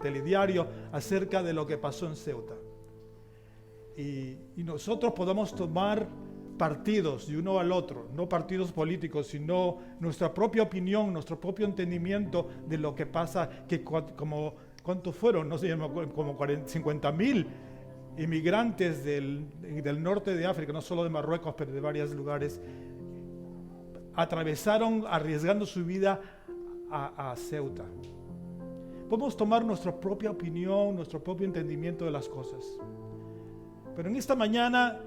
telediario acerca de lo que pasó en Ceuta. Y nosotros podemos tomar partidos de uno al otro, no partidos políticos, sino nuestra propia opinión, nuestro propio entendimiento de lo que pasa, que como ¿cuántos fueron? No sé, como 50,000 inmigrantes del norte de África, no solo de Marruecos, pero de varios lugares, atravesaron arriesgando su vida a Ceuta. Podemos tomar nuestra propia opinión, nuestro propio entendimiento de las cosas. Pero en esta mañana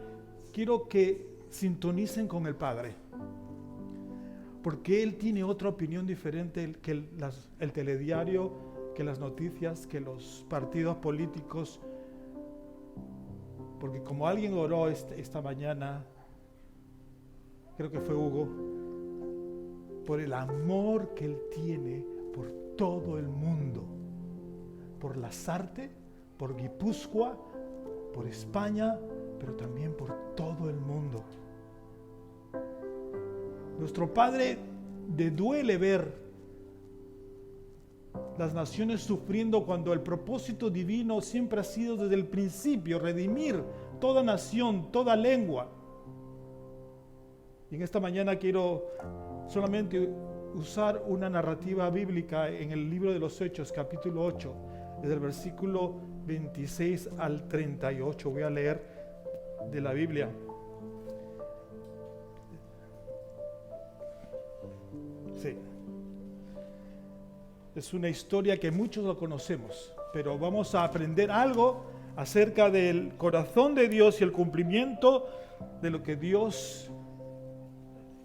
quiero que sintonicen con el Padre, porque Él tiene otra opinión diferente que el telediario, que las noticias, que los partidos políticos. Porque como alguien oró esta mañana, creo que fue Hugo, por el amor que Él tiene por todo el mundo, por Lasarte, por Guipúzcoa, por España, pero también por todo el mundo. Nuestro Padre le duele ver las naciones sufriendo cuando el propósito divino siempre ha sido desde el principio redimir toda nación, toda lengua. Y en esta mañana quiero solamente usar una narrativa bíblica en el libro de los Hechos, capítulo 8, desde el versículo 26 al 38. Voy a leer de la Biblia. Sí. Es una historia que muchos lo conocemos, pero vamos a aprender algo acerca del corazón de Dios y el cumplimiento de lo que Dios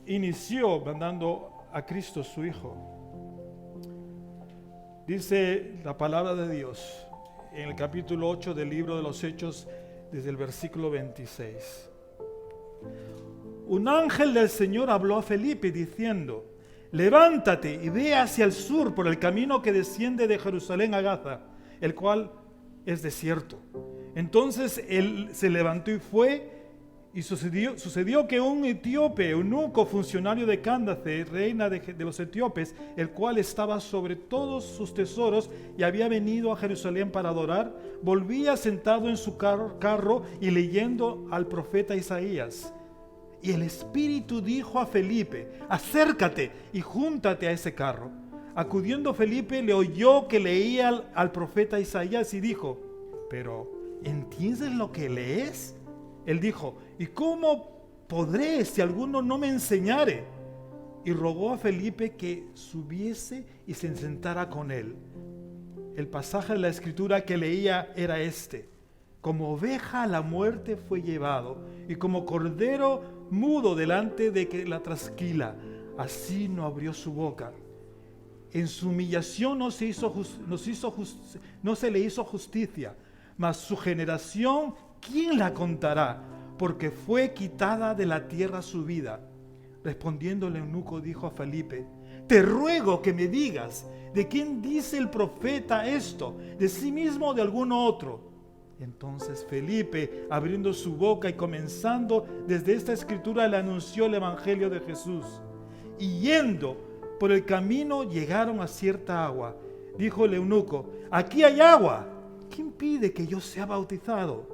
inició mandando a Cristo su Hijo. Dice la palabra de Dios en el capítulo 8 del libro de los Hechos, desde el versículo 26. Un ángel del Señor habló a Felipe diciendo: levántate y ve hacia el sur por el camino que desciende de Jerusalén a Gaza, el cual es desierto. Entonces él se levantó y fue, y sucedió que un etíope, eunuco, funcionario de Cándace, reina de los etíopes, el cual estaba sobre todos sus tesoros y había venido a Jerusalén para adorar, volvía sentado en su carro y leyendo al profeta Isaías. Y el Espíritu dijo a Felipe: acércate y júntate a ese carro. Acudiendo Felipe, le oyó que leía al profeta Isaías y dijo: pero ¿entiendes lo que lees? Él dijo: ¿y cómo podré si alguno no me enseñare? Y rogó a Felipe que subiese y se sentara con él. El pasaje de la Escritura que leía era este: como oveja a la muerte fue llevado, y como cordero mudo delante de que la trasquila, así no abrió su boca. En su humillación no se le hizo justicia, mas su generación, ¿quién la contará? Porque fue quitada de la tierra su vida. Respondiendo el eunuco dijo a Felipe: te ruego que me digas, ¿de quién dice el profeta esto? ¿De sí mismo o de algún otro? Entonces Felipe, abriendo su boca y comenzando desde esta escritura, le anunció el evangelio de Jesús. Y yendo por el camino llegaron a cierta agua. Dijo el eunuco: aquí hay agua, ¿quién pide que yo sea bautizado?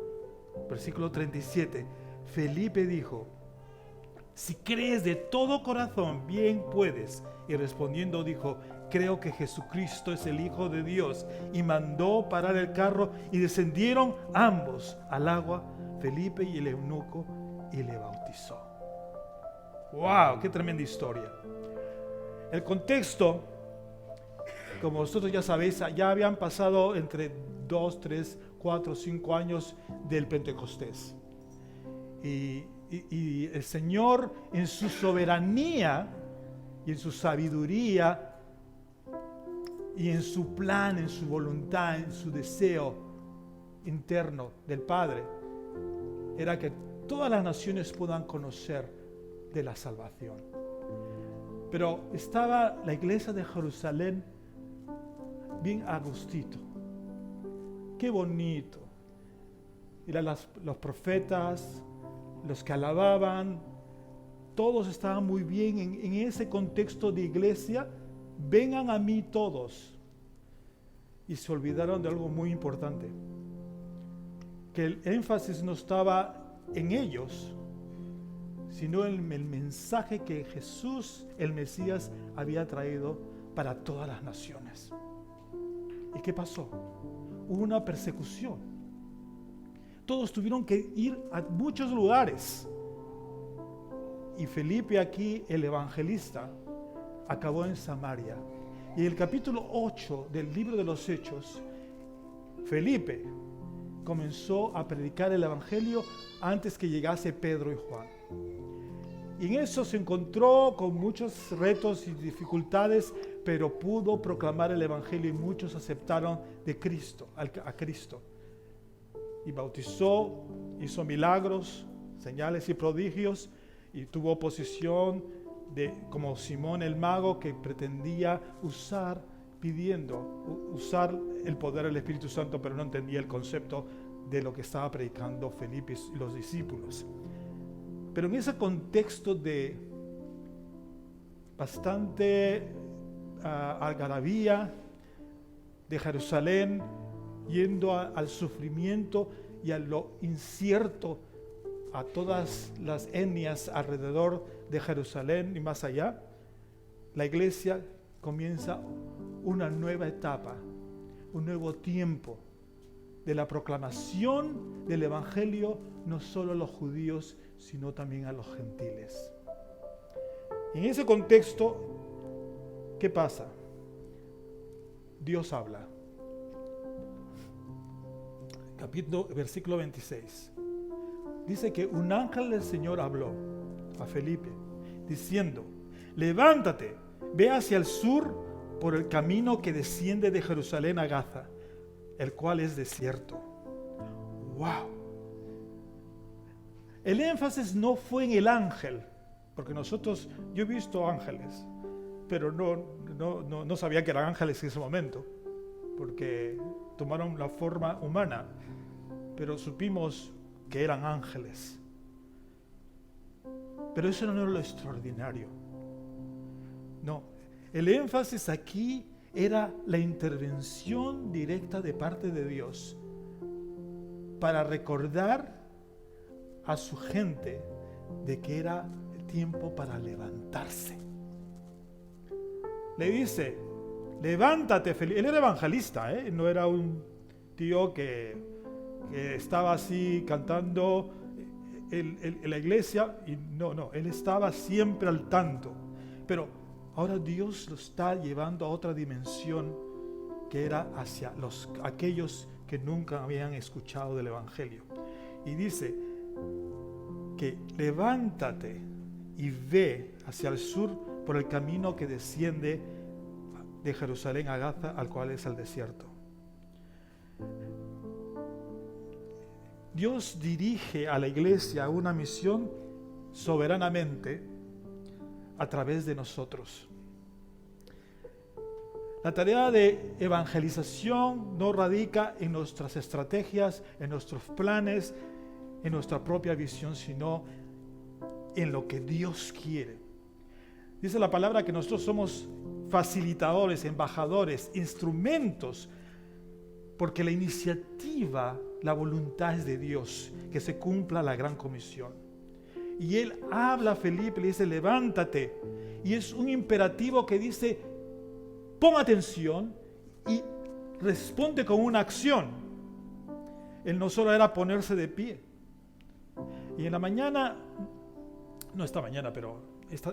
Versículo 37. Felipe dijo: si crees de todo corazón, bien puedes. Y respondiendo dijo: creo que Jesucristo es el Hijo de Dios. Y mandó parar el carro y descendieron ambos al agua, Felipe y el eunuco, y le bautizó. ¡Wow! ¡Qué tremenda historia! El contexto, como vosotros ya sabéis, ya habían pasado entre 2, 3, 4, 5 años del Pentecostés. Y el Señor, en su soberanía y en su sabiduría y en su plan, en su voluntad, en su deseo interno del Padre, era que todas las naciones puedan conocer de la salvación. Pero estaba la iglesia de Jerusalén bien a gustito. Qué bonito. Eran los profetas, los que alababan, todos estaban muy bien en ese contexto de iglesia. Vengan a mí todos. y se olvidaron de algo muy importante, que el énfasis no estaba en ellos, sino en el mensaje que Jesús, el Mesías, había traído para todas las naciones. ¿Y qué pasó? Hubo una persecución. Todos tuvieron que ir a muchos lugares. Y Felipe, aquí el evangelista, acabó en Samaria. Y en el capítulo 8 del libro de los Hechos, Felipe comenzó a predicar el evangelio antes que llegase Pedro y Juan. Y en eso se encontró con muchos retos y dificultades, pero pudo proclamar el evangelio y muchos aceptaron a Cristo. Y bautizó, hizo milagros, señales y prodigios, y tuvo oposición como Simón el mago, que pretendía usar el poder del Espíritu Santo, pero no entendía el concepto de lo que estaba predicando Felipe y los discípulos. Pero en ese contexto de bastante algarabía de Jerusalén, yendo al sufrimiento y a lo incierto, a todas las etnias alrededor de Jerusalén y más allá, la iglesia comienza una nueva etapa, un nuevo tiempo de la proclamación del evangelio, no solo a los judíos, sino también a los gentiles. En ese contexto, ¿qué pasa? Dios habla. Versículo 26. Dice que un ángel del Señor habló a Felipe, diciendo: levántate, ve hacia el sur por el camino que desciende de Jerusalén a Gaza, el cual es desierto. ¡Wow! El énfasis no fue en el ángel, porque yo he visto ángeles, pero no sabía que eran ángeles en ese momento, porque tomaron la forma humana, pero supimos que eran ángeles. Pero eso no era lo extraordinario. No, el énfasis aquí era la intervención directa de parte de Dios para recordar a su gente de que era el tiempo para levantarse. Le dice: levántate, Felipe. Él era evangelista, no era un tío que estaba así cantando en la iglesia, y no, él estaba siempre al tanto. Pero ahora Dios lo está llevando a otra dimensión, que era hacia aquellos que nunca habían escuchado del evangelio. Y dice que levántate y ve hacia el sur por el camino que desciende de Jerusalén a Gaza, al cual es el desierto. Dios dirige a la iglesia a una misión soberanamente a través de nosotros. La tarea de evangelización no radica en nuestras estrategias, en nuestros planes, en nuestra propia visión, sino en lo que Dios quiere. Dice la palabra que nosotros somos facilitadores, embajadores, instrumentos, porque la iniciativa, la voluntad es de Dios, que se cumpla la gran comisión. Y Él habla a Felipe, le dice: levántate. Y es un imperativo que dice: pon atención y responde con una acción. Él no solo era ponerse de pie. Y en la mañana, no esta mañana, pero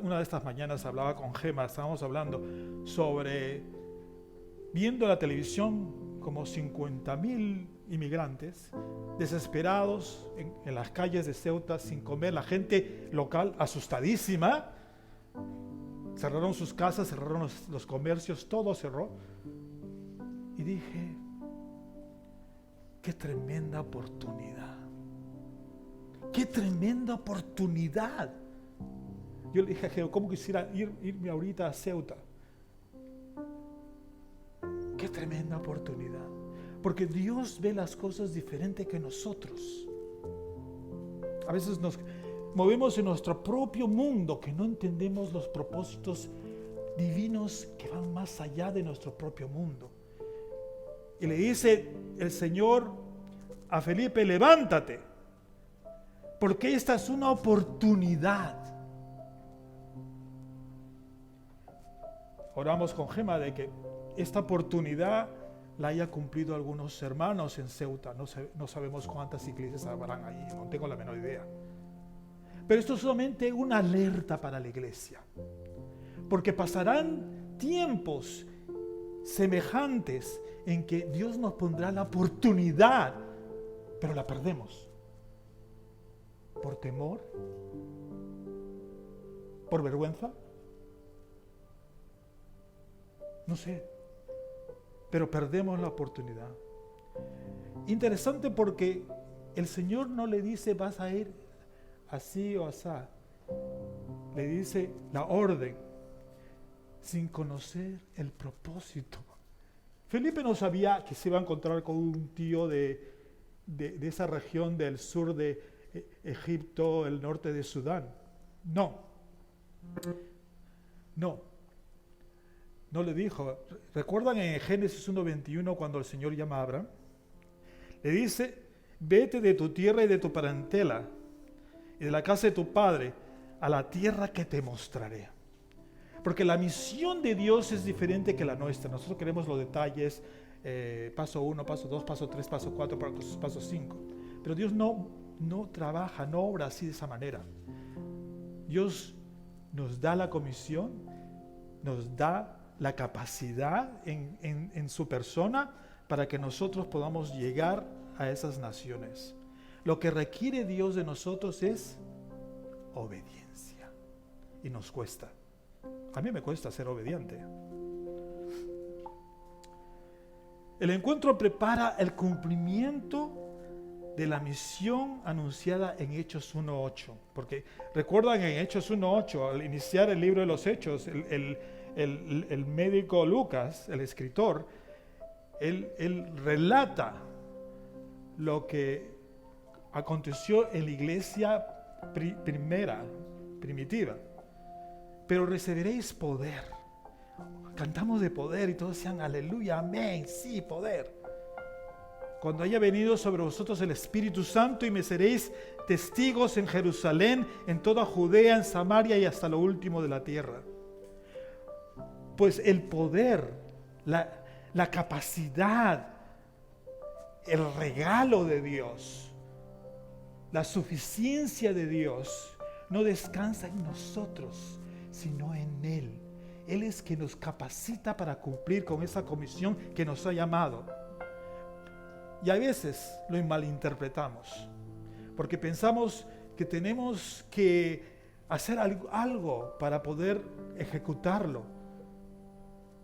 una de estas mañanas hablaba con Gema, estábamos hablando sobre, viendo la televisión, como 50,000 inmigrantes desesperados en las calles de Ceuta sin comer, la gente local asustadísima, cerraron sus casas, cerraron los comercios, todo cerró. Y dije: qué tremenda oportunidad, qué tremenda oportunidad. Yo le dije a Geo: ¿cómo quisiera irme ahorita a Ceuta? Qué tremenda oportunidad, porque Dios ve las cosas diferente que nosotros. A veces nos movemos en nuestro propio mundo, que no entendemos los propósitos divinos que van más allá de nuestro propio mundo. Y le dice el Señor a Felipe, levántate, porque esta es una oportunidad. Oramos con Gema de que esta oportunidad la haya cumplido algunos hermanos en Ceuta. No sabemos cuántas iglesias habrán ahí, no tengo la menor idea. Pero esto es solamente una alerta para la iglesia, porque pasarán tiempos semejantes en que Dios nos pondrá la oportunidad, pero la perdemos por temor, por vergüenza, no sé, pero perdemos la oportunidad. Interesante, porque el Señor no le dice vas a ir así o asá, le dice la orden sin conocer el propósito. Felipe no sabía que se iba a encontrar con un tío de esa región del sur de Egipto, el norte de Sudán. No le dijo. ¿Recuerdan en Génesis 1:21 cuando el Señor llama a Abraham? Le dice, vete de tu tierra y de tu parentela y de la casa de tu padre a la tierra que te mostraré. Porque la misión de Dios es diferente que la nuestra. Nosotros queremos los detalles, paso 1, paso 2, paso 3, paso 4, paso 5. Pero Dios no trabaja, no obra así de esa manera. Dios nos da la comisión, nos da la capacidad en su persona para que nosotros podamos llegar a esas naciones. Lo que requiere Dios de nosotros es obediencia. Y nos cuesta. A mí me cuesta ser obediente. El encuentro prepara el cumplimiento de la misión anunciada en Hechos 1:8. Porque recuerdan en Hechos 1:8, al iniciar el libro de los Hechos, el médico Lucas, el escritor, él relata lo que aconteció en la iglesia primitiva. Pero recibiréis poder. Cantamos de poder y todos decían aleluya, amén, sí, poder. Cuando haya venido sobre vosotros el Espíritu Santo, y me seréis testigos en Jerusalén, en toda Judea, en Samaria y hasta lo último de la tierra. Pues el poder, la capacidad, el regalo de Dios, la suficiencia de Dios no descansa en nosotros, sino en Él. Él es quien nos capacita para cumplir con esa comisión que nos ha llamado. Y a veces lo malinterpretamos, porque pensamos que tenemos que hacer algo para poder ejecutarlo.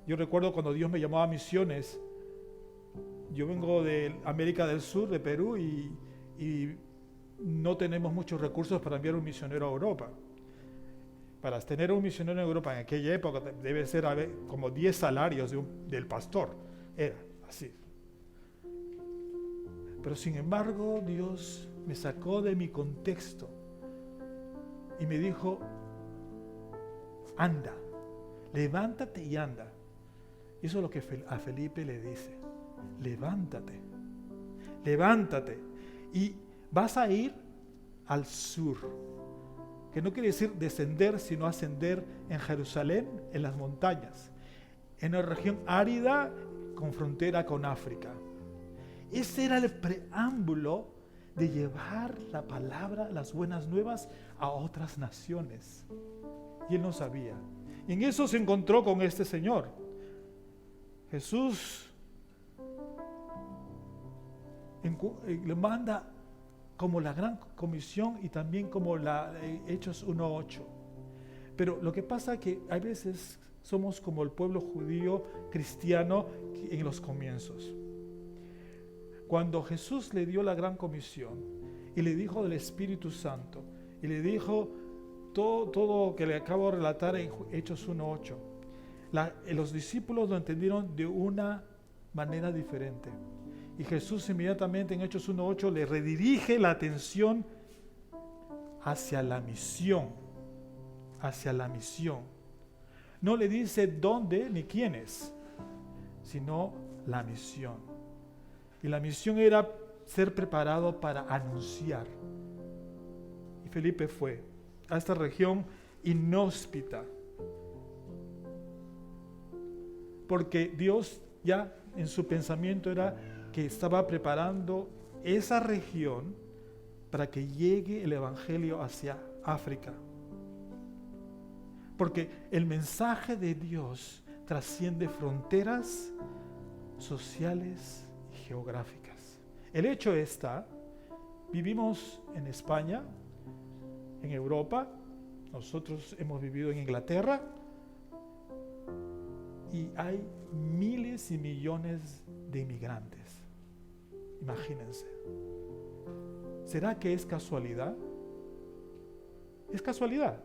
Yo recuerdo cuando Dios me llamó a misiones. Yo vengo de América del Sur, de Perú, y no tenemos muchos recursos para enviar un misionero a Europa. Para tener un misionero en Europa en aquella época debe ser como 10 salarios del pastor. Era así. Pero sin embargo, Dios me sacó de mi contexto y me dijo, anda, levántate y anda. Y eso es lo que a Felipe le dice, levántate y vas a ir al sur, que no quiere decir descender, sino ascender en Jerusalén, en las montañas, en una región árida con frontera con África. Ese era el preámbulo de llevar la palabra, las buenas nuevas a otras naciones. Y él no sabía. Y en eso se encontró con este señor. Jesús le manda como la gran comisión y también como la Hechos 1:8. Pero lo que pasa es que a veces somos como el pueblo judío cristiano en los comienzos. Cuando Jesús le dio la gran comisión y le dijo del Espíritu Santo y le dijo todo que le acabo de relatar en Hechos 1:8, los discípulos lo entendieron de una manera diferente. Y Jesús inmediatamente en Hechos 1:8 le redirige la atención hacia la misión. No le dice dónde ni quiénes, sino la misión. Y la misión era ser preparado para anunciar. Y Felipe fue a esta región inhóspita, porque Dios ya en su pensamiento era que estaba preparando esa región para que llegue el evangelio hacia África. Porque el mensaje de Dios trasciende fronteras sociales y geográficas. El hecho está, vivimos en España, en Europa, nosotros hemos vivido en Inglaterra, y hay miles y millones de inmigrantes. Imagínense. ¿Será que es casualidad? Es casualidad.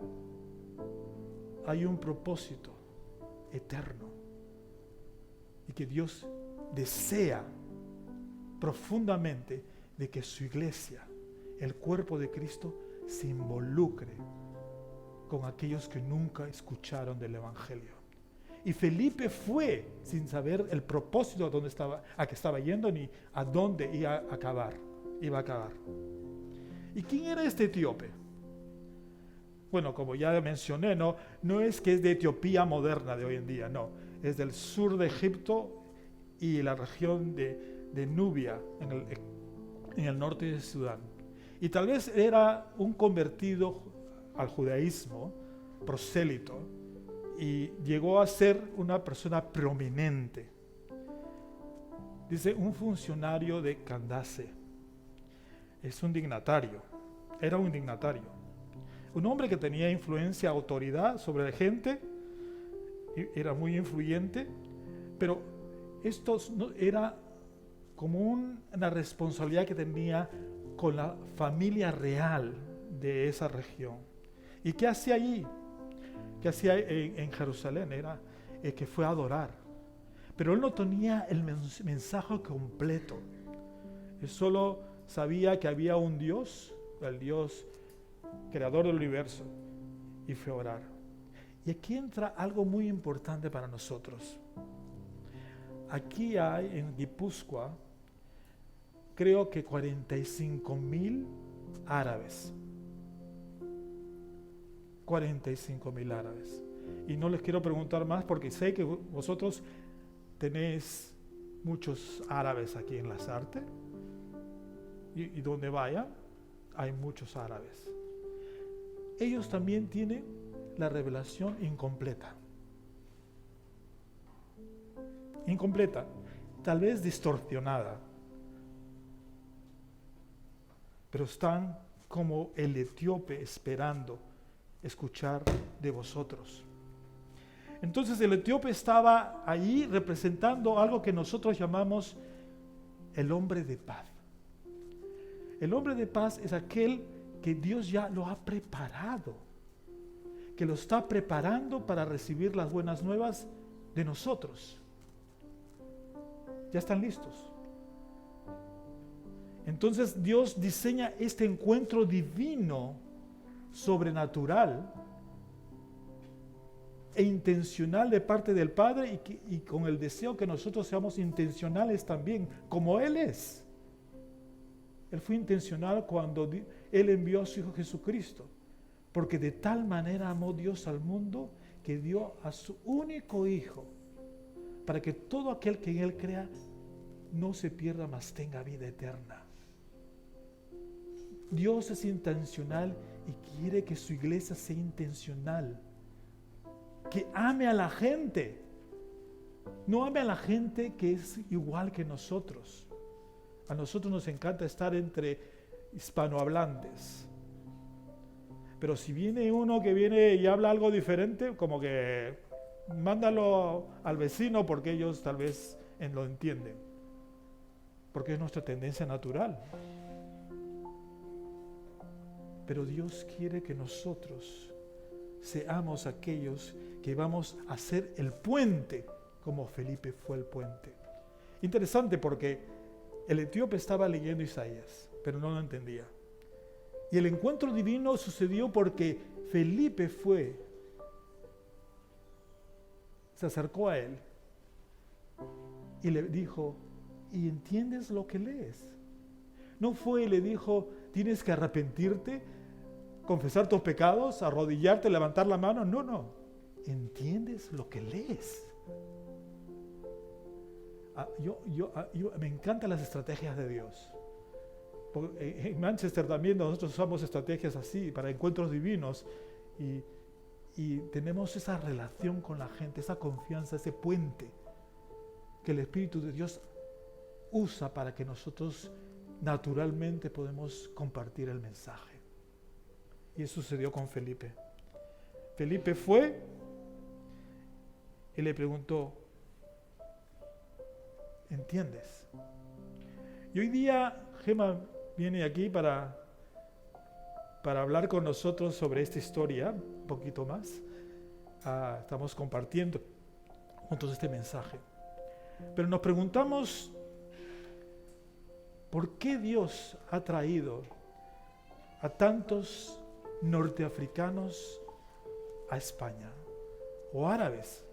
Hay un propósito eterno y que Dios desea profundamente de que su iglesia, el cuerpo de Cristo, se involucre con aquellos que nunca escucharon del evangelio. Y Felipe fue sin saber el propósito a que estaba yendo ni a dónde iba a acabar. ¿Y quién era este etíope? Bueno, como ya mencioné, no es que es de Etiopía moderna de hoy en día, no. Es del sur de Egipto y la región de Nubia, en el norte de Sudán. Y tal vez era un convertido al judaísmo, prosélito, y llegó a ser una persona prominente. Dice, un funcionario de Candace. Es un dignatario, era un dignatario. Un hombre que tenía influencia, autoridad sobre la gente, era muy influyente, pero esto era como una responsabilidad que tenía con la familia real de esa región. ¿Y qué hacía allí? ¿Qué hacía en Jerusalén? Era que fue a adorar. Pero él no tenía el mensaje completo. Él solo sabía que había un Dios, el Dios creador del universo, y fue a orar. Y aquí entra algo muy importante para nosotros. Aquí hay en Guipúzcoa, creo que 45,000 árabes. 45,000 árabes. Y no les quiero preguntar más porque sé que vosotros tenéis muchos árabes aquí en Lasarte. Y donde vaya, hay muchos árabes. Ellos también tienen la revelación incompleta. Incompleta, tal vez distorsionada. Pero están como el etíope esperando escuchar de vosotros. Entonces el etíope estaba allí representando algo que nosotros llamamos el hombre de paz. El hombre de paz es aquel que Dios ya lo ha preparado, que lo está preparando para recibir las buenas nuevas de nosotros. Ya están listos. Entonces Dios diseña este encuentro divino, sobrenatural e intencional de parte del Padre y con el deseo que nosotros seamos intencionales también, como Él es. Él fue intencional cuando Él envió a su Hijo Jesucristo, porque de tal manera amó Dios al mundo que dio a su único Hijo, para que todo aquel que en Él crea no se pierda, mas tenga vida eterna. Dios es intencional y quiere que su iglesia sea intencional, que ame a la gente, no ame a la gente que es igual que nosotros. A nosotros nos encanta estar entre hispanohablantes, pero si viene uno que viene y habla algo diferente, como que mándalo al vecino porque ellos tal vez lo entienden, porque es nuestra tendencia natural. Pero Dios quiere que nosotros seamos aquellos que vamos a ser el puente, como Felipe fue el puente. Interesante porque el etíope estaba leyendo Isaías, pero no lo entendía. Y el encuentro divino sucedió porque Felipe se acercó a él y le dijo, y entiendes lo que lees. No fue y le dijo, tienes que arrepentirte, confesar tus pecados, arrodillarte, levantar la mano. No. ¿Entiendes lo que lees? Me encantan las estrategias de Dios. En Manchester también nosotros usamos estrategias así para encuentros divinos y tenemos esa relación con la gente, esa confianza, ese puente que el Espíritu de Dios usa para que nosotros naturalmente podemos compartir el mensaje. Y eso sucedió con Felipe. Felipe fue y le preguntó, ¿entiendes? Y hoy día Gemma viene aquí para hablar con nosotros sobre esta historia, un poquito más. Estamos compartiendo juntos este mensaje. Pero nos preguntamos, ¿por qué Dios ha traído a tantos norteafricanos a España? ¿O árabes?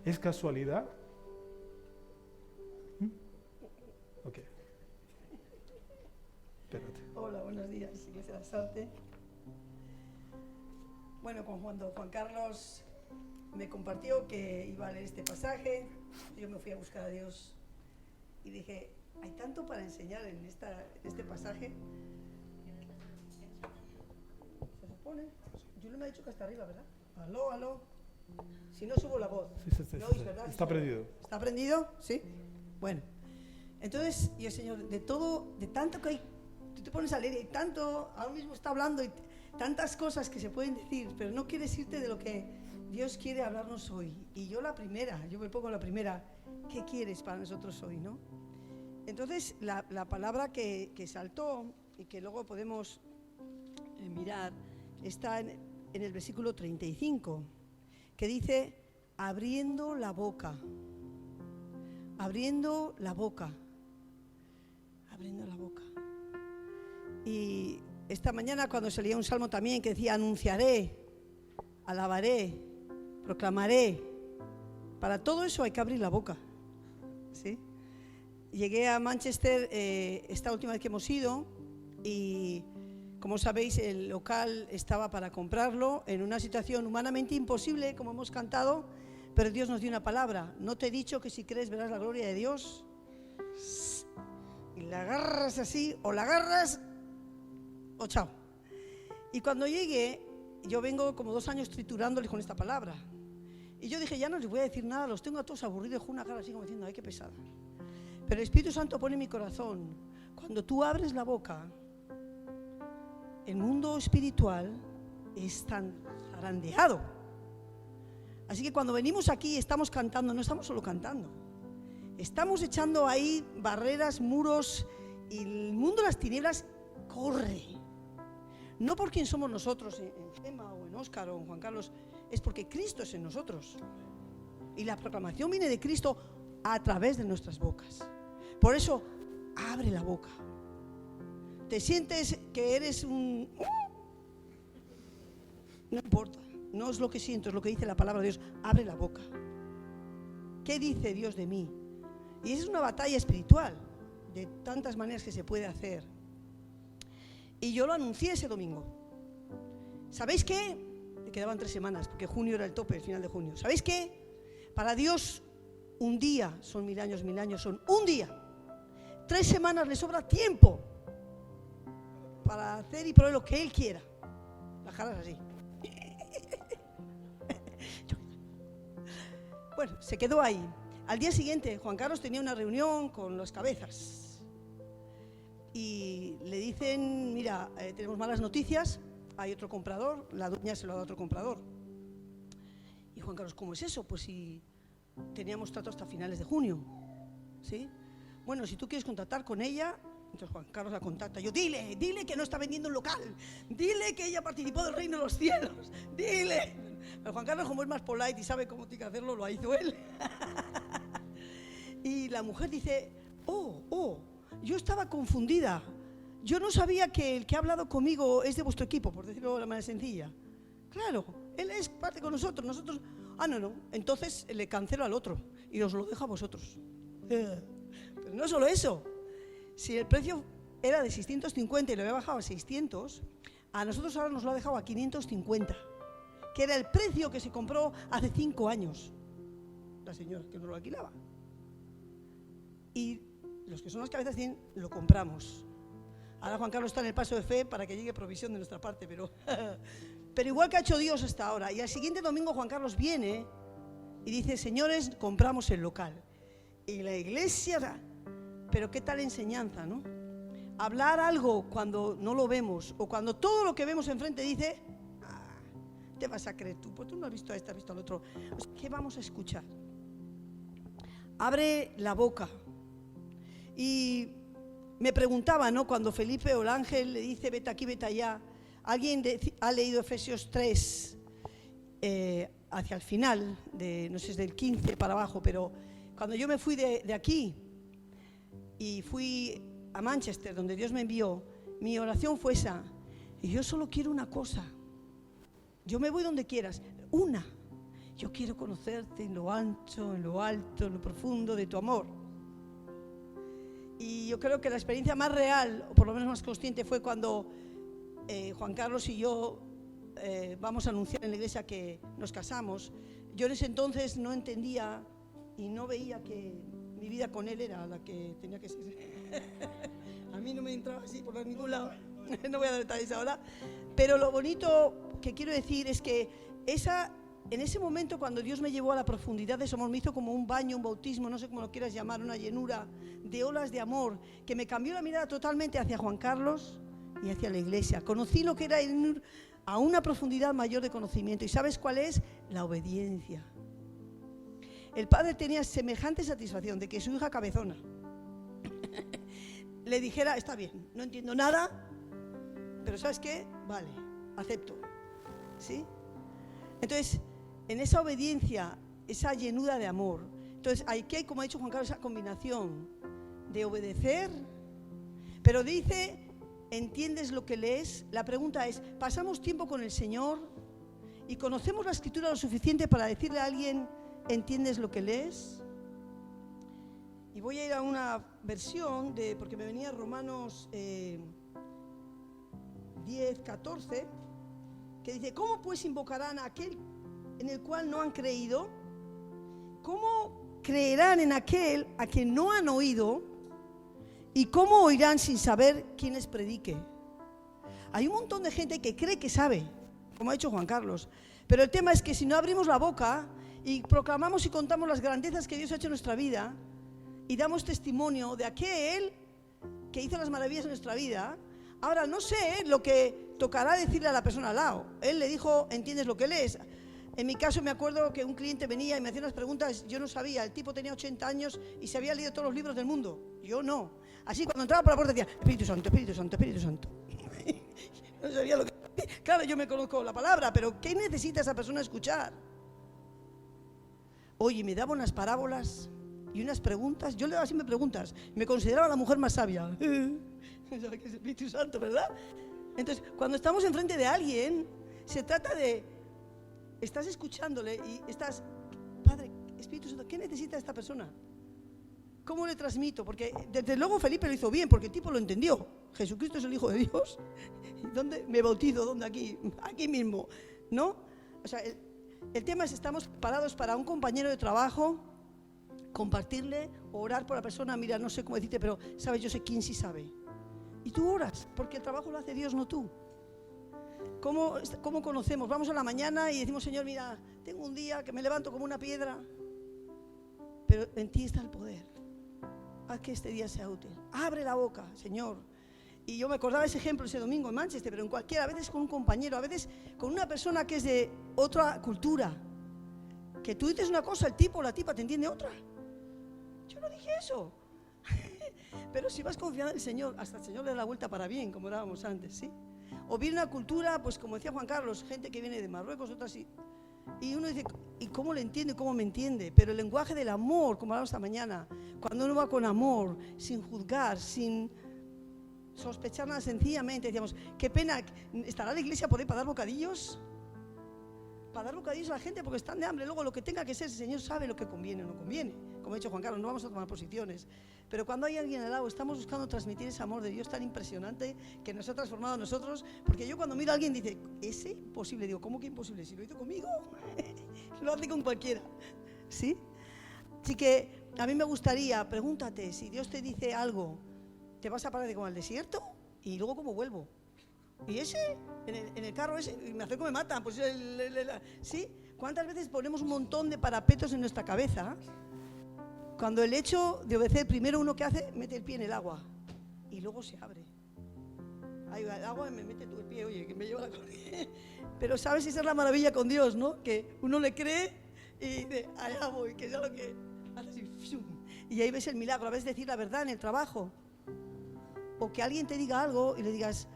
¿Es casualidad? Ok. Espérate. Hola, buenos días, Iglesia de la Sarte. Bueno, cuando Juan Carlos me compartió que iba a leer este pasaje, yo me fui a buscar a Dios y dije, hay tanto para enseñar en este pasaje. Se supone, Julio me ha dicho que hasta arriba, ¿verdad? Aló. Si no subo la voz. Sí. ¿No oís, verdad? Está prendido. ¿Está prendido? Sí. Bueno. Entonces, y el Señor, de tanto que hay, tú te pones a leer y hay tanto, ahora mismo está hablando y tantas cosas que se pueden decir, pero no quieres irte de lo que Dios quiere hablarnos hoy. Y yo me pongo la primera, ¿qué quieres para nosotros hoy, no? Entonces, la palabra que saltó y que luego podemos mirar, está en el versículo 35, que dice, abriendo la boca. Y esta mañana cuando se leía un salmo también que decía, anunciaré, alabaré, proclamaré. Para todo eso hay que abrir la boca, ¿sí? Llegué a Manchester esta última vez que hemos ido y, como sabéis, el local estaba para comprarlo en una situación humanamente imposible, como hemos cantado, pero Dios nos dio una palabra. No te he dicho que si crees verás la gloria de Dios. Y la agarras así, o la agarras, o chao. Y cuando llegué, yo vengo como 2 años triturándoles con esta palabra. Y yo dije, ya no les voy a decir nada, los tengo a todos aburridos, con una cara así como diciendo, ay, qué pesada. Pero el Espíritu Santo pone en mi corazón, cuando tú abres la boca, el mundo espiritual es tan zarandeado. Así que cuando venimos aquí y estamos cantando, no estamos solo cantando, estamos echando ahí barreras, muros, y el mundo de las tinieblas corre. No por quién somos nosotros, en Gemma o en Óscar o en Juan Carlos, es porque Cristo es en nosotros. Y la proclamación viene de Cristo a través de nuestras bocas. Por eso, abre la boca. ¿Te sientes que eres un...? No importa, no es lo que siento, es lo que dice la palabra de Dios. Abre la boca. ¿Qué dice Dios de mí? Y esa es una batalla espiritual, de tantas maneras que se puede hacer. Y yo lo anuncié ese domingo. ¿Sabéis qué? Me quedaban 3 semanas, porque junio era el tope, el final de junio. ¿Sabéis qué? Para Dios, un día son 1000 años, 1000 años son un día. 3 semanas le sobra tiempo para hacer y proveer lo que Él quiera. Las caras así. Bueno, se quedó ahí. Al día siguiente, Juan Carlos tenía una reunión con las cabezas y le dicen, mira, tenemos malas noticias, hay otro comprador, la dueña se lo ha dado a otro comprador. Y Juan Carlos, ¿cómo es eso? Pues si teníamos trato hasta finales de junio, ¿sí? Bueno, si tú quieres contactar con ella, entonces Juan Carlos la contacta. Yo, dile que no está vendiendo un local, dile que ella participó del reino de los cielos, dile. Pero Juan Carlos, como es más polite y sabe cómo tiene que hacerlo, lo hizo él. Y la mujer dice, yo estaba confundida. Yo no sabía que el que ha hablado conmigo es de vuestro equipo, por decirlo de la manera sencilla. Claro, él es parte con nosotros. No. Entonces le cancelo al otro y os lo dejo a vosotros. Pero no solo eso, si el precio era de 650 y lo había bajado a 600, a nosotros ahora nos lo ha dejado a 550, que era el precio que se compró hace 5 años la señora que nos lo alquilaba. Y los que son las cabezas tienen, lo compramos. Ahora Juan Carlos está en el paso de fe para que llegue provisión de nuestra parte, pero igual que ha hecho Dios hasta ahora. Y al siguiente domingo Juan Carlos viene y dice, señores, compramos el local. Y la iglesia, pero qué tal enseñanza, ¿no? Hablar algo cuando no lo vemos, o cuando todo lo que vemos enfrente dice, te vas a creer tú, pues tú no has visto a este, has visto al otro. ¿Qué vamos a escuchar? Abre la boca. Y me preguntaba, ¿no? Cuando Felipe o el ángel le dice, vete aquí, vete allá. ¿Alguien ha leído Efesios 3 hacia el final, no sé, es del 15 para abajo, pero cuando yo me fui de aquí y fui a Manchester, donde Dios me envió, mi oración fue esa. Y yo solo quiero una cosa. Yo me voy donde quieras, una. Yo quiero conocerte en lo ancho, en lo profundo de tu amor. Y yo creo que la experiencia más real, o por lo menos más consciente, fue cuando Juan Carlos y yo vamos a anunciar en la iglesia que nos casamos. Yo en ese entonces no entendía y no veía que mi vida con él era la que tenía que ser. A mí no me entraba así por ningún lado. No voy a dar detalles ahora. Pero lo bonito que quiero decir es que en ese momento, cuando Dios me llevó a la profundidad de su amor, me hizo como un baño, un bautismo, no sé cómo lo quieras llamar, una llenura de olas de amor, que me cambió la mirada totalmente hacia Juan Carlos y hacia la iglesia. Conocí lo que era ir a una profundidad mayor de conocimiento. ¿Y sabes cuál es? La obediencia. El padre tenía semejante satisfacción de que su hija cabezona le dijera, está bien, no entiendo nada, pero ¿sabes qué? Vale, acepto. ¿Sí? Entonces, en esa obediencia, esa llenura de amor, entonces hay que, como ha dicho Juan Carlos, esa combinación de obedecer, pero dice, ¿entiendes lo que lees? La pregunta es, ¿pasamos tiempo con el Señor y conocemos la Escritura lo suficiente para decirle a alguien, ¿entiendes lo que lees? Y voy a ir a una versión, porque me venía Romanos 10, 14, que dice, ¿cómo pues invocarán a aquel en el cual no han creído? ¿Cómo creerán en aquel a quien no han oído? ¿Y cómo oirán sin saber quién les predique? Hay un montón de gente que cree que sabe, como ha dicho Juan Carlos, pero el tema es que si no abrimos la boca y proclamamos y contamos las grandezas que Dios ha hecho en nuestra vida y damos testimonio de aquel que hizo las maravillas en nuestra vida, ahora no sé lo que tocará decirle a la persona al lado. Él le dijo, ¿entiendes lo que lees? En mi caso me acuerdo que un cliente venía y me hacía unas preguntas, yo no sabía, el tipo tenía 80 años y se había leído todos los libros del mundo, yo no. Así cuando entraba por la puerta decía, Espíritu Santo, Espíritu Santo, Espíritu Santo. No sabía lo que... Claro, yo me conozco la palabra, pero ¿qué necesita esa persona escuchar? Oye, me daba unas parábolas y unas preguntas, yo le daba siempre preguntas, me consideraba la mujer más sabia. ¿Sabes qué es Espíritu Santo, verdad? Entonces, cuando estamos enfrente de alguien, se trata de, estás escuchándole y estás, Padre, Espíritu Santo, ¿qué necesita esta persona? ¿Cómo le transmito? Porque desde luego Felipe lo hizo bien, porque el tipo lo entendió. Jesucristo es el Hijo de Dios. ¿Dónde me bautizo? ¿Dónde? Aquí mismo, ¿no? O sea, el tema es, estamos preparados para un compañero de trabajo, compartirle, orar por la persona. Mira, no sé cómo decirte, pero sabes, yo sé quién sí sabe. Y tú oras, porque el trabajo lo hace Dios, no tú. ¿Cómo conocemos? Vamos a la mañana y decimos, Señor, mira, tengo un día que me levanto como una piedra, pero en ti está el poder. Haz que este día sea útil. Abre la boca, Señor. Y yo me acordaba ese ejemplo ese domingo en Manchester, pero en cualquiera, a veces con un compañero, a veces con una persona que es de otra cultura. Que tú dices una cosa, el tipo o la tipa te entiende otra. Yo no dije eso. Pero si vas confiando en el Señor, hasta el Señor le da la vuelta para bien, como dábamos antes, ¿sí? O viene una cultura, pues como decía Juan Carlos, gente que viene de Marruecos, otras sí. Y uno dice, ¿y cómo le entiende y cómo me entiende? Pero el lenguaje del amor, como hablamos esta mañana, cuando uno va con amor, sin juzgar, sin sospechar nada, sencillamente decíamos, qué pena, ¿estará la iglesia por ahí para dar bocadillos? Para dar bocadillos a la gente porque están de hambre. Luego lo que tenga que ser, el Señor sabe lo que conviene o no conviene. como ha dicho Juan Carlos, no vamos a tomar posiciones. Pero cuando hay alguien al lado, estamos buscando transmitir ese amor de Dios tan impresionante que nos ha transformado a nosotros. Porque yo cuando miro a alguien dice, ¿ese imposible? Digo, ¿cómo que imposible? Si lo hizo conmigo, lo hace con cualquiera. ¿Sí? Así que a mí me gustaría, pregúntate, si Dios te dice algo, ¿te vas a parar de como al desierto? Y luego, ¿cómo vuelvo? ¿Y ese? En el carro ese, me acerco, me matan. Pues ¿sí? ¿Cuántas veces ponemos un montón de parapetos en nuestra cabeza? Cuando el hecho de obedecer, primero uno que hace, mete el pie en el agua y luego se abre. Ahí va el agua y me mete tú el pie, oye, que me lleva la corriente. Pero sabes, esa es la maravilla con Dios, ¿no? Que uno le cree y dice, allá voy, que es lo que hace así. Y ahí ves el milagro, a veces decir la verdad en el trabajo. O que alguien te diga algo y le digas,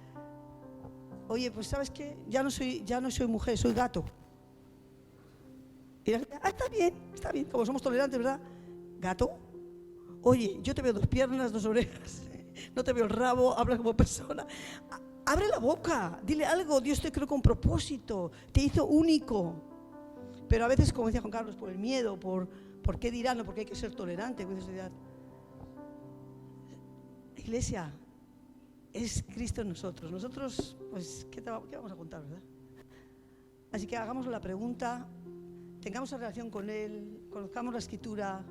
oye, pues ¿sabes qué? Ya no soy mujer, soy gato. Y está bien, como somos tolerantes, ¿verdad? ¿Gato? Oye, yo te veo 2 piernas, 2 orejas, no te veo el rabo, hablas como persona. Abre la boca, dile algo, Dios te creó con propósito, te hizo único. Pero a veces, como decía Juan Carlos, por el miedo, por qué dirán, o porque hay que ser tolerante. Iglesia, es Cristo en nosotros. Nosotros, pues, ¿qué vamos a contar, verdad? Así que hagamos la pregunta, tengamos una relación con Él, conozcamos la Escritura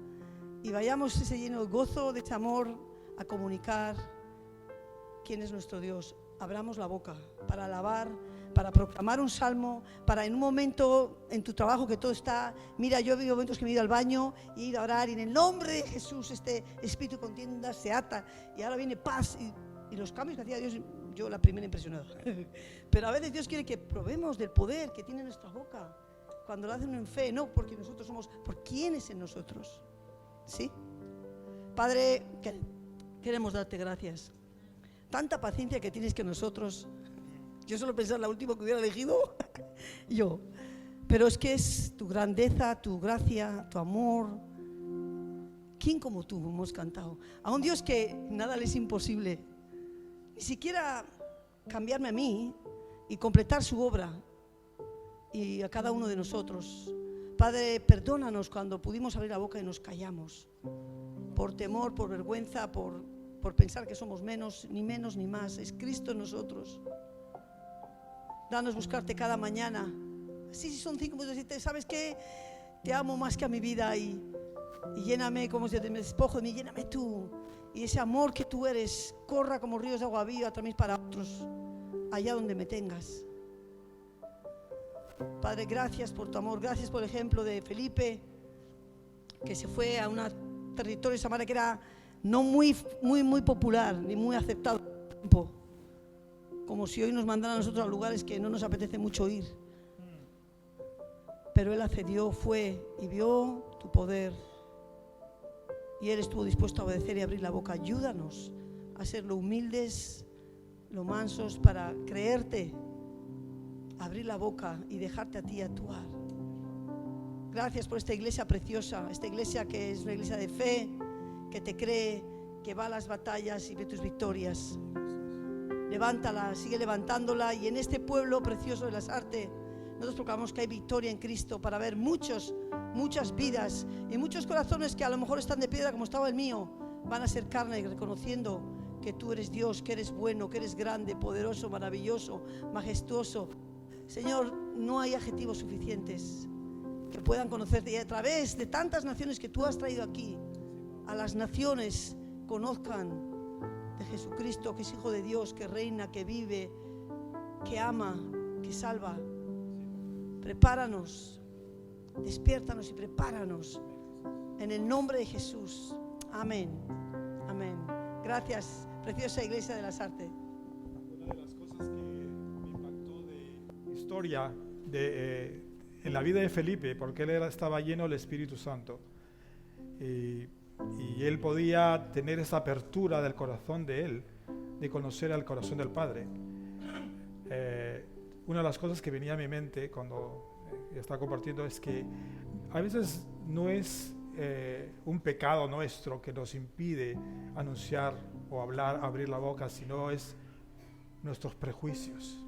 y vayamos ese lleno de gozo, de ese amor, a comunicar quién es nuestro Dios. Abramos la boca para alabar, para proclamar un salmo, para en un momento en tu trabajo que todo está, mira, yo he habido momentos que me he ido al baño y he ido a orar y en el nombre de Jesús este espíritu de contienda se ata y ahora viene paz y los cambios que hacía Dios, yo la primera impresionada. Pero a veces Dios quiere que probemos del poder que tiene nuestra boca cuando lo hacen en fe, no porque nosotros somos, por quién es en nosotros. ¿Sí? Padre, queremos darte gracias. Tanta paciencia que tienes que nosotros. Yo solo pensaba en la última que hubiera elegido yo. Pero es que es tu grandeza, tu gracia, tu amor. ¿Quién como tú hemos cantado? A un Dios que nada le es imposible. Ni siquiera cambiarme a mí y completar su obra y a cada uno de nosotros. Padre, perdónanos cuando pudimos abrir la boca y nos callamos. Por temor, por vergüenza, por pensar que somos menos ni más. Es Cristo en nosotros. Danos buscarte cada mañana. Sí, si son 5 minutos, decirte, ¿sabes qué? Te amo más que a mi vida y lléname, como si me despojo de mí, lléname tú. Y ese amor que tú eres corra como ríos de agua viva también para otros, allá donde me tengas. Padre, gracias por tu amor, gracias por el ejemplo de Felipe, que se fue a un territorio de Samaria que era no muy popular, ni muy aceptado, como si hoy nos mandaran a nosotros a lugares que no nos apetece mucho ir. Pero él accedió, fue y vio tu poder. Y él estuvo dispuesto a obedecer y abrir la boca. Ayúdanos a ser lo humildes, lo mansos, para creerte, abrir la boca y dejarte a ti actuar. Gracias por esta iglesia preciosa, esta iglesia que es una iglesia de fe, que te cree, que va a las batallas y ve tus victorias. Levántala, sigue levantándola, y en este pueblo precioso de las artes nosotros proclamamos que hay victoria en Cristo para ver muchas vidas y muchos corazones que a lo mejor están de piedra como estaba el mío, van a ser carne reconociendo que tú eres Dios, que eres bueno, que eres grande, poderoso, maravilloso, majestuoso. Señor, no hay adjetivos suficientes que puedan conocerte, y a través de tantas naciones que tú has traído aquí, a las naciones conozcan de Jesucristo, que es Hijo de Dios, que reina, que vive, que ama, que salva. Prepáranos, despiértanos y prepáranos en el nombre de Jesús. Amén. Amén. Gracias, preciosa iglesia de las artes. Una de las cosas que me impactó de historia en la vida de Felipe, porque él estaba lleno del Espíritu Santo y él podía tener esa apertura del corazón de él, de conocer al corazón del Padre. Una de las cosas que venía a mi mente cuando estaba compartiendo es que a veces no es un pecado nuestro que nos impide anunciar o hablar, abrir la boca, sino es nuestros prejuicios.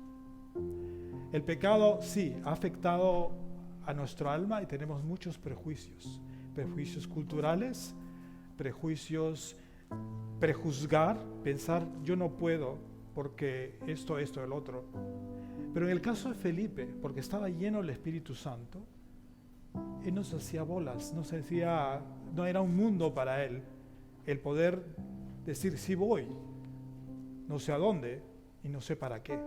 El pecado sí ha afectado a nuestra alma y tenemos muchos prejuicios, prejuicios culturales, prejuicios, prejuzgar, pensar yo no puedo porque esto, el otro. Pero en el caso de Felipe, porque estaba lleno del Espíritu Santo, él no se hacía bolas, no era un mundo para él el poder decir sí voy, no sé a dónde y no sé para qué.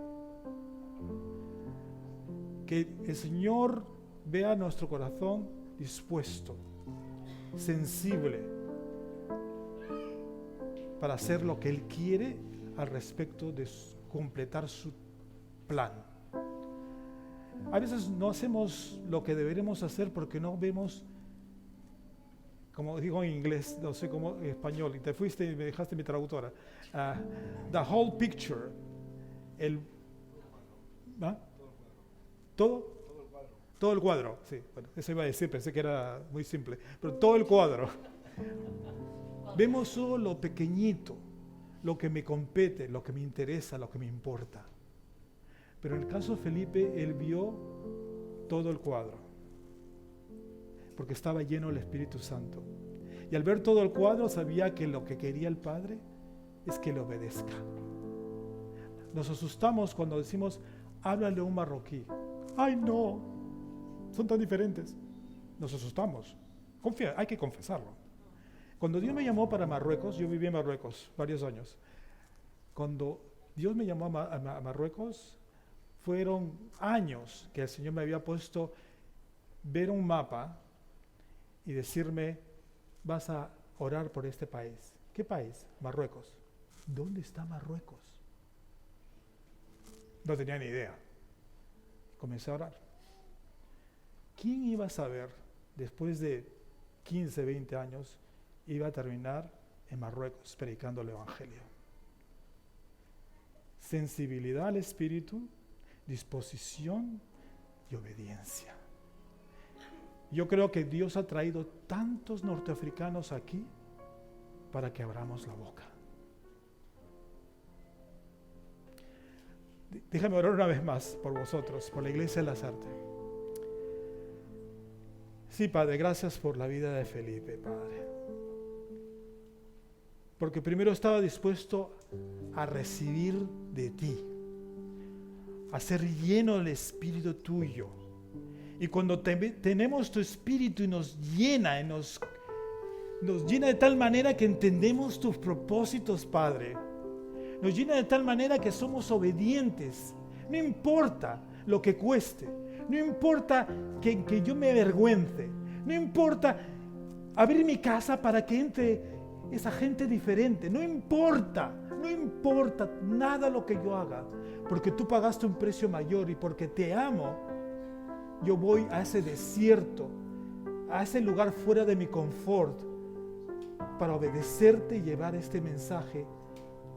Que el Señor vea nuestro corazón dispuesto, sensible, para hacer lo que Él quiere al respecto de completar su plan. A veces no hacemos lo que deberemos hacer porque no vemos, como digo en inglés, no sé cómo en español, y te fuiste y me dejaste mi traductora, the whole picture, ¿ah? Todo el cuadro, sí, bueno, eso iba a decir, pensé que era muy simple, pero todo el cuadro. Vemos solo lo pequeñito, lo que me compete, lo que me interesa, lo que me importa. Pero en el caso de Felipe, él vio todo el cuadro, porque estaba lleno del Espíritu Santo. Y al ver todo el cuadro, sabía que lo que quería el Padre es que le obedezca. Nos asustamos cuando decimos, háblale a un marroquí. ¡Ay, no! Son tan diferentes. Nos asustamos. Hay que confesarlo. Cuando Dios me llamó para Marruecos, yo viví en Marruecos varios años. Cuando Dios me llamó a Marruecos, fueron años que el Señor me había puesto ver un mapa y decirme, vas a orar por este país. ¿Qué país? Marruecos. ¿Dónde está Marruecos? No tenía ni idea. Comencé a orar. ¿Quién iba a saber, después de 15, 20 años, iba a terminar en Marruecos predicando el Evangelio? Sensibilidad al Espíritu, disposición y obediencia. Yo creo que Dios ha traído tantos norteafricanos aquí para que abramos la boca. Déjame orar una vez más por vosotros, por la iglesia de Lasarte. Sí, Padre, gracias por la vida de Felipe, Padre. Porque primero estaba dispuesto a recibir de ti, a ser lleno del Espíritu tuyo. Y cuando tenemos tu Espíritu y nos llena, nos llena de tal manera que entendemos tus propósitos, Padre. Nos llena de tal manera que somos obedientes. No importa lo que cueste. No importa que yo me avergüence. No importa abrir mi casa para que entre esa gente diferente. No importa nada lo que yo haga. Porque tú pagaste un precio mayor y porque te amo, yo voy a ese desierto, a ese lugar fuera de mi confort, para obedecerte y llevar este mensaje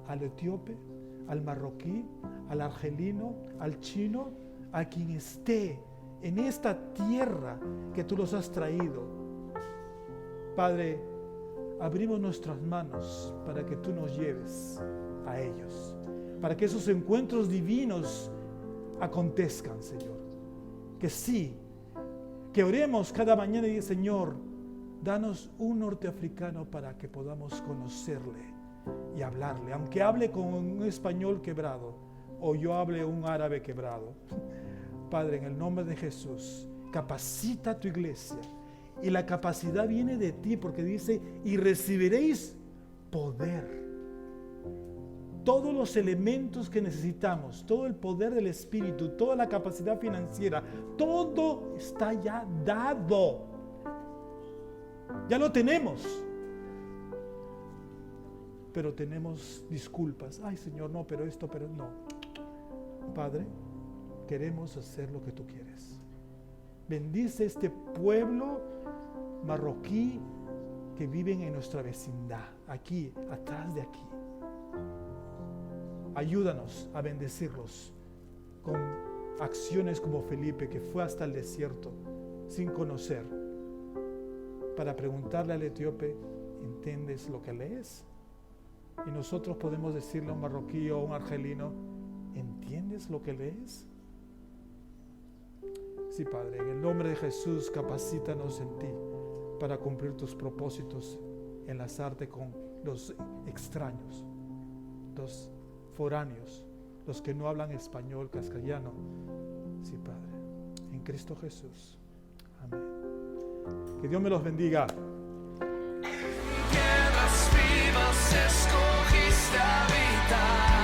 al etíope, al marroquí, al argelino, al chino, a quien esté en esta tierra que tú los has traído. Padre, abrimos nuestras manos para que tú nos lleves a ellos, para que esos encuentros divinos acontezcan, Señor. Que sí, que oremos cada mañana y Señor, danos un norteafricano para que podamos conocerle y hablarle, aunque hable con un español quebrado o yo hable un árabe quebrado. Padre, en el nombre de Jesús, capacita a tu iglesia, y la capacidad viene de ti, porque dice, y recibiréis poder. Todos los elementos que necesitamos, todo el poder del Espíritu, toda la capacidad financiera, todo está ya dado. Ya lo tenemos. Pero tenemos disculpas. Ay, Señor, no, pero no. Padre, queremos hacer lo que tú quieres. Bendice este pueblo marroquí que viven en nuestra vecindad, aquí, atrás de aquí. Ayúdanos a bendecirlos con acciones como Felipe, que fue hasta el desierto sin conocer, para preguntarle al etíope, ¿entiendes lo que lees? Y nosotros podemos decirle a un marroquí o a un argelino, ¿entiendes lo que lees? Sí, Padre, en el nombre de Jesús, capacítanos en ti para cumplir tus propósitos, enlazarte con los extraños, los foráneos, los que no hablan español, castellano. Sí, Padre, en Cristo Jesús. Amén. Que Dios me los bendiga. Tierras vivas escogiste habitar.